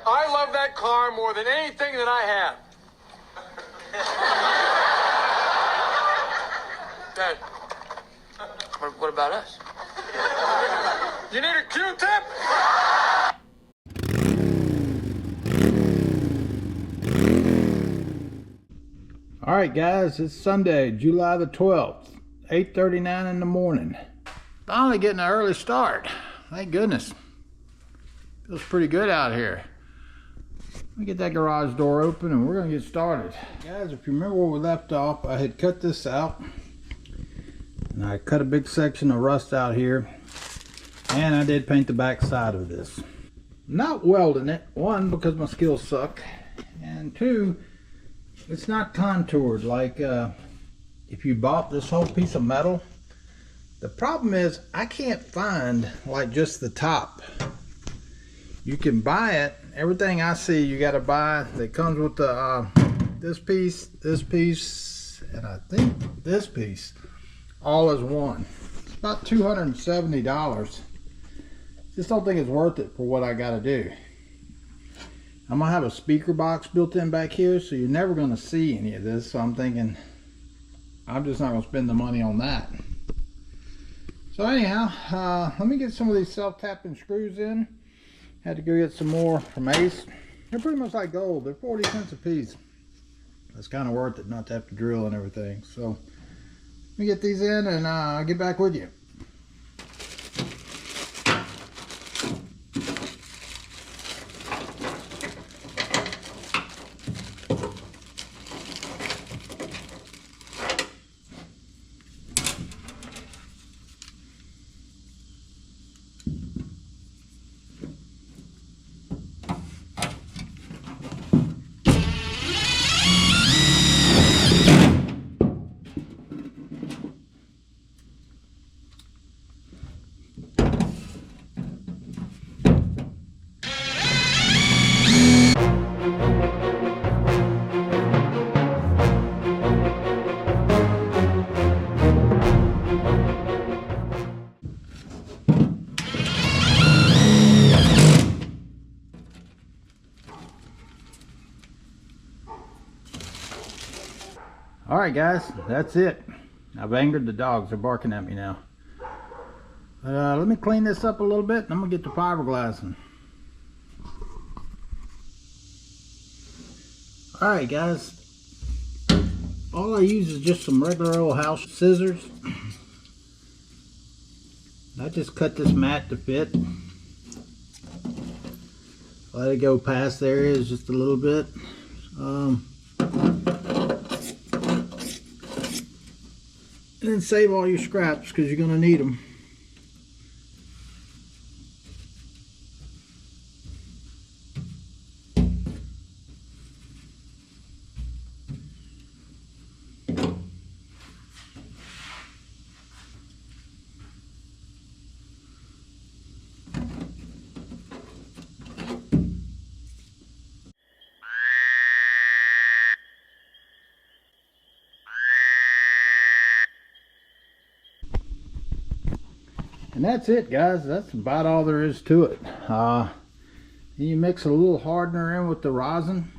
I love that car more than anything that I have. Dad, what about us? You need a Q-tip? All right, guys, it's Sunday, July the 12th, 8:39 in the morning. Finally getting an early start. Thank goodness. Feels pretty good out here. Let me get that garage door open and we're gonna get started. Guys, if you remember where we left off, I had cut this out. And I cut a big section of rust out here. And I did paint the back side of this. Not welding it, one, because my skills suck. And two, it's not contoured like if you bought this whole piece of metal. The problem is I can't find like just the top. You can buy it. Everything I see you got to buy that comes with the this piece, and I think this piece, all as one. It's about $270. Just don't think it's worth it for what I got to do. I'm gonna have a speaker box built in back here, so you're never gonna see any of this. So I'm thinking I'm just not gonna spend the money on that. So anyhow, let me get some of these self-tapping screws in. Had to go get some more from Ace. They're pretty much like gold. They're 40 cents a piece. It's kind of worth it not to have to drill and everything. So let me get these in and I'll get back with you. Alright guys, that's it. I've angered the dogs. They're barking at me now. Let me clean this up a little bit and I'm going to get to fiberglassing. Alright guys, all I use is just some regular old house scissors. I just cut this mat to fit. Let it go past the areas just a little bit. And then save all your scraps because you're going to need them. And that's it guys, that's about all there is to it. You mix a little hardener in with the rosin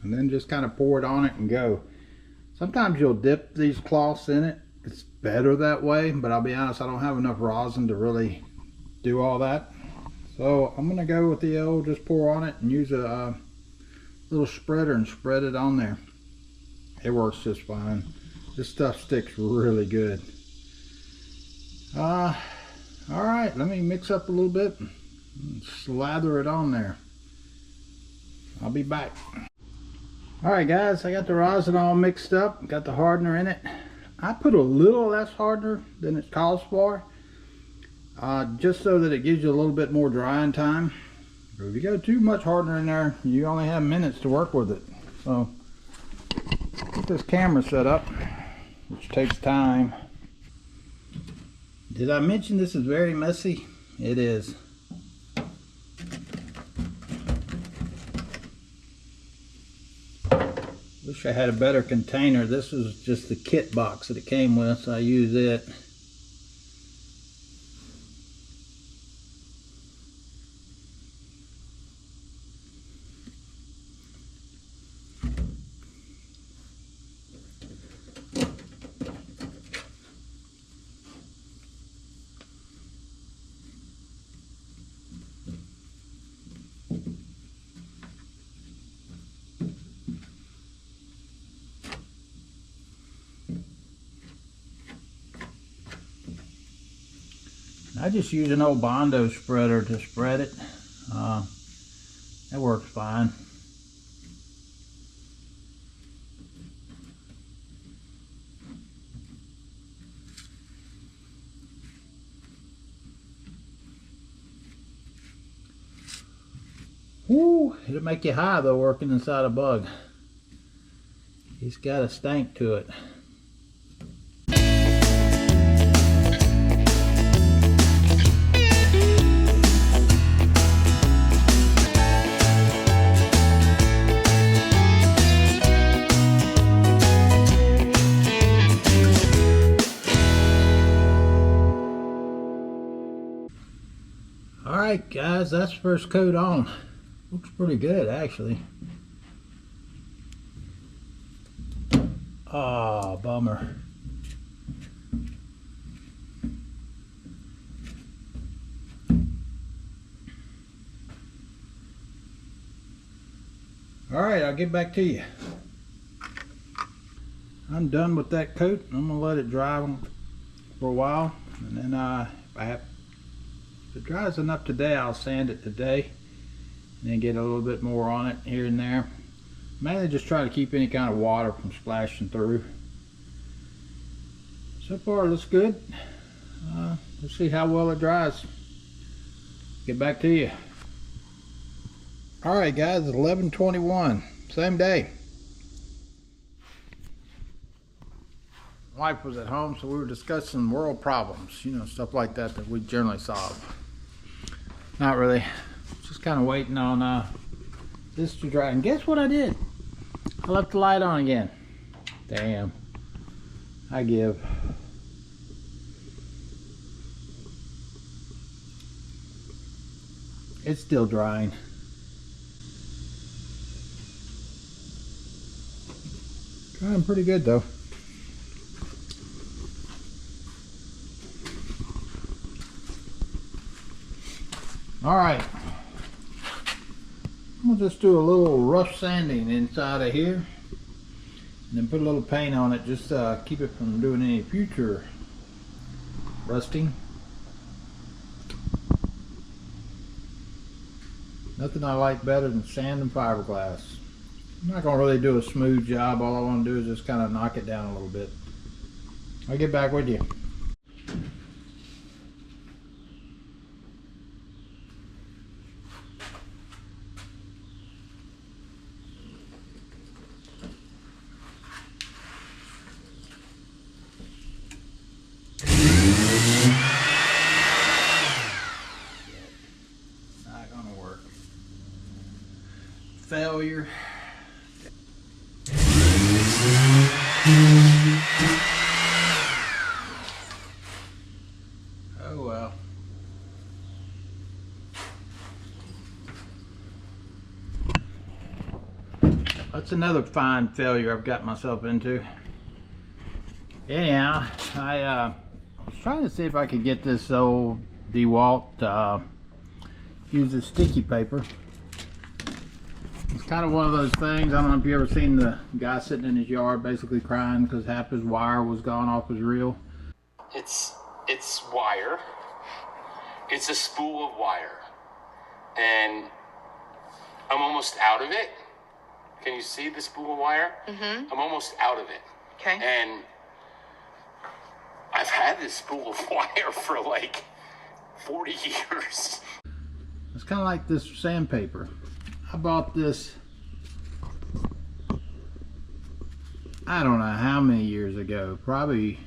and then just kind of pour it on it and go. Sometimes you'll dip these cloths in it. It's better that way, but I'll be honest, I don't have enough rosin to really do all that. So I'm gonna go with the old, just pour on it and use a little spreader and spread it on there. It works just fine. This stuff sticks really good. Alright, let me mix up a little bit and slather it on there. I'll be back. Alright guys, I got the rosin all mixed up, got the hardener in it. I put a little less hardener than it calls for, just so that it gives you a little bit more drying time. But if you got too much hardener in there, you only have minutes to work with it. So, get this camera set up, which takes time. Did I mention this is very messy? It is. Wish I had a better container. This is just the kit box that it came with, so I use it. I just use an old Bondo spreader to spread it. That works fine. Woo, it'll make you high though working inside a bug. It's got a stank to it. Alright guys, that's the first coat on. Looks pretty good actually. Ah, bummer. Alright, I'll get back to you. I'm done with that coat. I'm gonna let it dry for a while, and then if it dries enough today, I'll sand it today and then get a little bit more on it here and there. Mainly just try to keep any kind of water from splashing through. So far it looks good. Let's see how well it dries. Get back to you. Alright guys, it's 11:21, same day. Wife was at home, so we were discussing world problems, you know, stuff like that that we generally solve. Not really, just kind of waiting on this to dry. And guess what I did? I left the light on again. Damn, I give. It's still drying. Drying pretty good though. All right, we'll just do a little rough sanding inside of here and then put a little paint on it, just keep it from doing any future rusting. Nothing I like better than sand and fiberglass. I'm not going to really do a smooth job. All I want to do is just kind of knock it down a little bit. I'll get back with you. Failure. Oh well. That's another fine failure I've got myself into. Anyhow, I was trying to see if I could get this old DeWalt to use this sticky paper. It's kind of one of those things. I don't know if you ever seen the guy sitting in his yard basically crying because half his wire was gone off his reel. It's wire. It's a spool of wire. And I'm almost out of it. Can you see the spool of wire? Mm-hmm. I'm almost out of it. Okay. And I've had this spool of wire for like 40 years. It's kind of like this sandpaper. I bought this, I don't know how many years ago, probably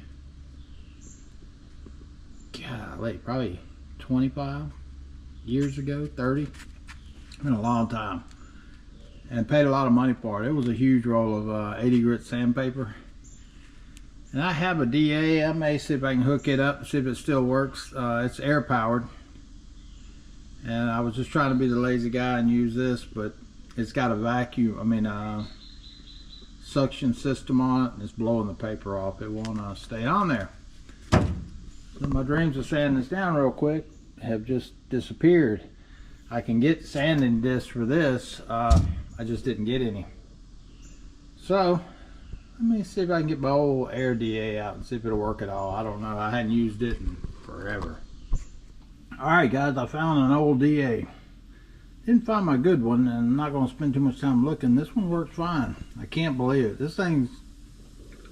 25 years ago, 30. It's been a long time. And paid a lot of money for it. It was a huge roll of 80 grit sandpaper. And I have a DA. I may see if I can hook it up and see if it still works. It's air powered. And I was just trying to be the lazy guy and use this, but it's got a vacuum, suction system on it, and it's blowing the paper off. It won't stay on there. So my dreams of sanding this down real quick have just disappeared. I can get sanding discs for this, I just didn't get any. So let me see if I can get my old air DA out and see if it'll work at all. I don't know, I hadn't used it in forever. Alright guys, I found an old DA. Didn't find my good one, and I'm not going to spend too much time looking. This one works fine. I can't believe it. This thing's,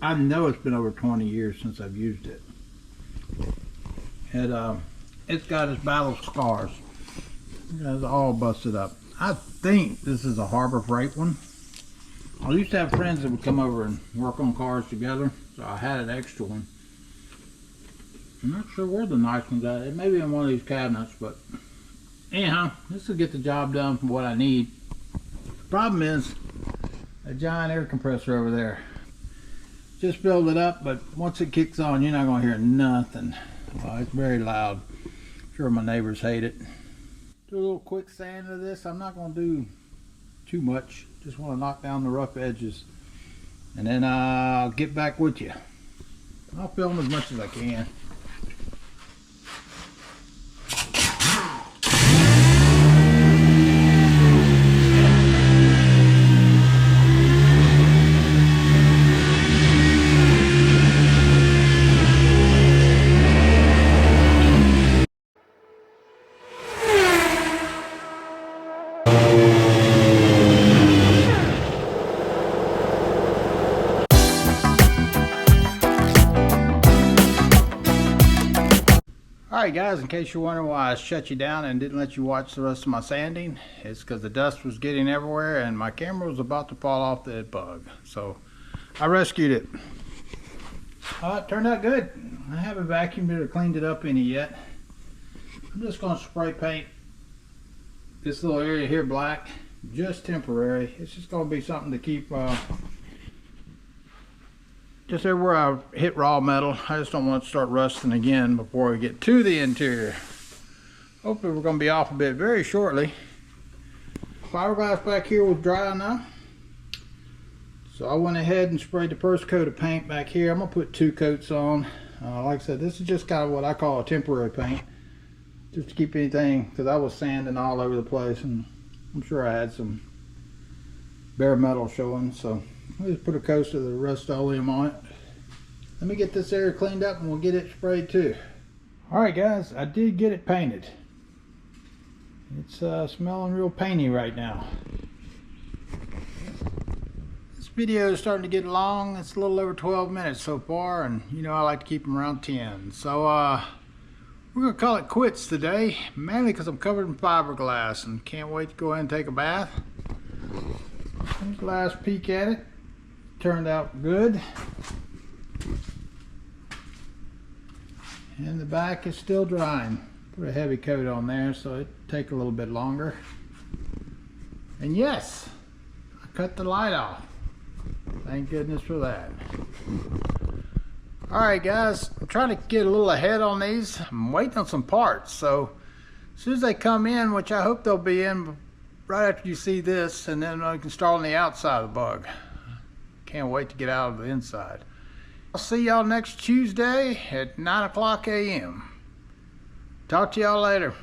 I know it's been over 20 years since I've used it. It's got its battle scars. It's all busted up. I think this is a Harbor Freight one. I used to have friends that would come over and work on cars together, so I had an extra one. I'm not sure where the nice one's at. It may be in one of these cabinets, but anyhow, this will get the job done for what I need. The problem is a giant air compressor over there. Just filled it up, but once it kicks on, you're not going to hear nothing. It's very loud. I'm sure my neighbors hate it. Do a little quick sand of this. I'm not going to do too much. Just want to knock down the rough edges. And then I'll get back with you. I'll film as much as I can. Alright guys, in case you're wondering why I shut you down and didn't let you watch the rest of my sanding, it's because the dust was getting everywhere and my camera was about to fall off the bug. So I rescued it. It turned out good. I haven't vacuumed it or cleaned it up any yet. I'm just going to spray paint this little area here black, just temporary. It's just going to be something to keep just everywhere I hit raw metal. I just don't want to start rusting again before we get to the interior. Hopefully we're going to be off a bit very shortly. Fiberglass back here was dry enough, so I went ahead and sprayed the first coat of paint back here. I'm going to put 2 coats on. Like I said, this is just kind of what I call a temporary paint, just to keep anything, because I was sanding all over the place and I'm sure I had some bare metal showing, so I'll just put a coat of the Rust-Oleum on it. Let me get this area cleaned up and we'll get it sprayed too. Alright guys, I did get it painted. It's smelling real painty right now. This video is starting to get long. It's a little over 12 minutes so far, and you know I like to keep them around 10. So we're going to call it quits today, mainly because I'm covered in fiberglass and can't wait to go ahead and take a bath. Here's the last peek at it. Turned out good. And the back is still drying. Put a heavy coat on there so it'll take a little bit longer. And yes, I cut the light off. Thank goodness for that. Alright guys, I'm trying to get a little ahead on these. I'm waiting on some parts, so as soon as they come in, which I hope they'll be in right after you see this, and then I can start on the outside of the bug. Can't wait to get out of the inside. I'll see y'all next Tuesday at 9 o'clock a.m. Talk to y'all later.